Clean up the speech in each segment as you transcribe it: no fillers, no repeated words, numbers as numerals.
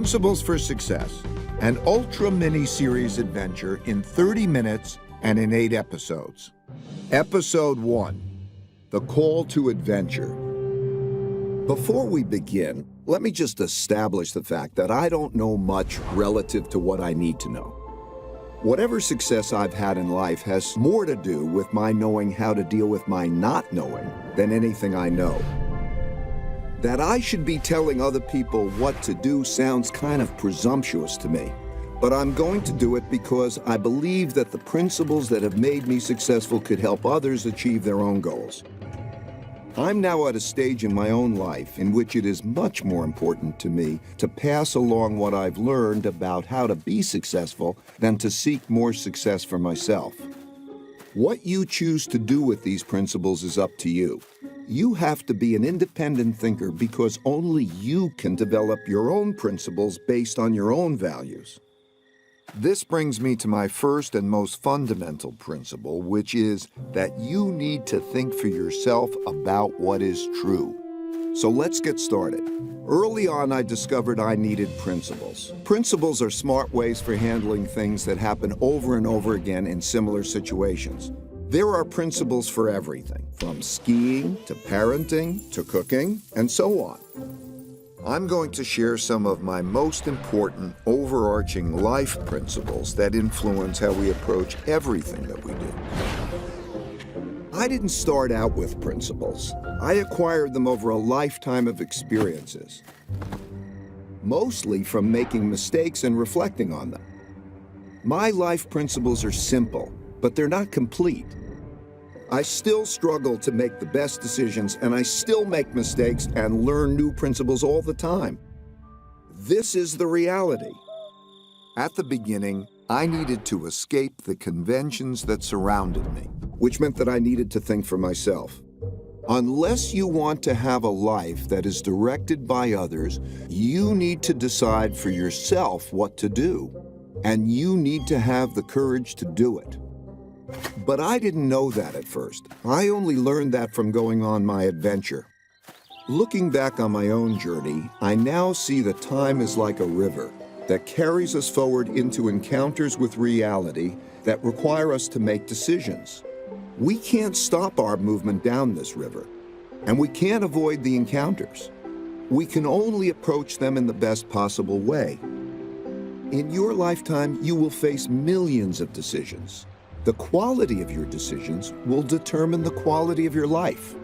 Principles for Success, an ultra mini-series adventure in 30 minutes and in 8 episodes. Episode 1, The Call to Adventure. Before we begin, let me just establish the fact that I don't know much relative to what I need to know. Whatever success I've had in life has more to do with my knowing how to deal with my not knowing than anything I know. That I should be telling other people what to do sounds kind of presumptuous to me, but I'm going to do it because I believe that the principles that have made me successful could help others achieve their own goals. I'm now at a stage in my own life in which it is much more important to me to pass along what I've learned about how to be successful than to seek more success for myself. What you choose to do with these principles is up to you. You have to be an independent thinker because only you can develop your own principles based on your own values. This brings me to my first and most fundamental principle, which is that you need to think for yourself about what is true. So let's get started. Early on, I discovered I needed principles. Principles are smart ways for handling things that happen over and over again in similar situations. There are principles for everything, from skiing to parenting to cooking and so on. I'm going to share some of my most important overarching life principles that influence how we approach everything that we do. I didn't start out with principles. I acquired them over a lifetime of experiences, mostly from making mistakes and reflecting on them. My life principles are simple, but they're not complete. I still struggle to make the best decisions, and I still make mistakes and learn new principles all the time. This is the reality. At the beginning, I needed to escape the conventions that surrounded me, which meant that I needed to think for myself. Unless you want to have a life that is directed by others, you need to decide for yourself what to do, and you need to have the courage to do it. But I didn't know that at first. I only learned that from going on my adventure. Looking back on my own journey, I now see that time is like a river that carries us forward into encounters with reality that require us to make decisions. We can't stop our movement down this river, and we can't avoid the encounters. We can only approach them in the best possible way. In your lifetime, you will face millions of decisions. The quality of your decisions will determine the quality of your life.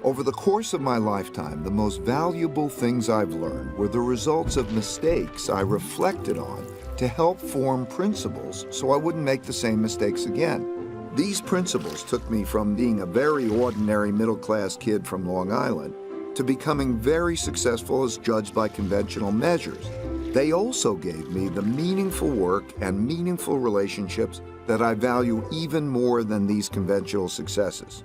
Over the course of my lifetime, the most valuable things I've learned were the results of mistakes I reflected on to help form principles so I wouldn't make the same mistakes again. These principles took me from being a very ordinary middle-class kid from Long Island to becoming very successful as judged by conventional measures. They also gave me the meaningful work and meaningful relationships that I value even more than these conventional successes.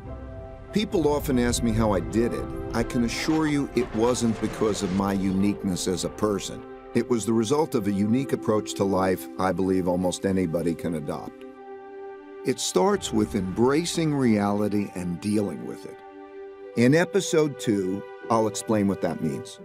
People often ask me how I did it. I can assure you it wasn't because of my uniqueness as a person. It was the result of a unique approach to life I believe almost anybody can adopt. It starts with embracing reality and dealing with it. In episode 2, I'll explain what that means.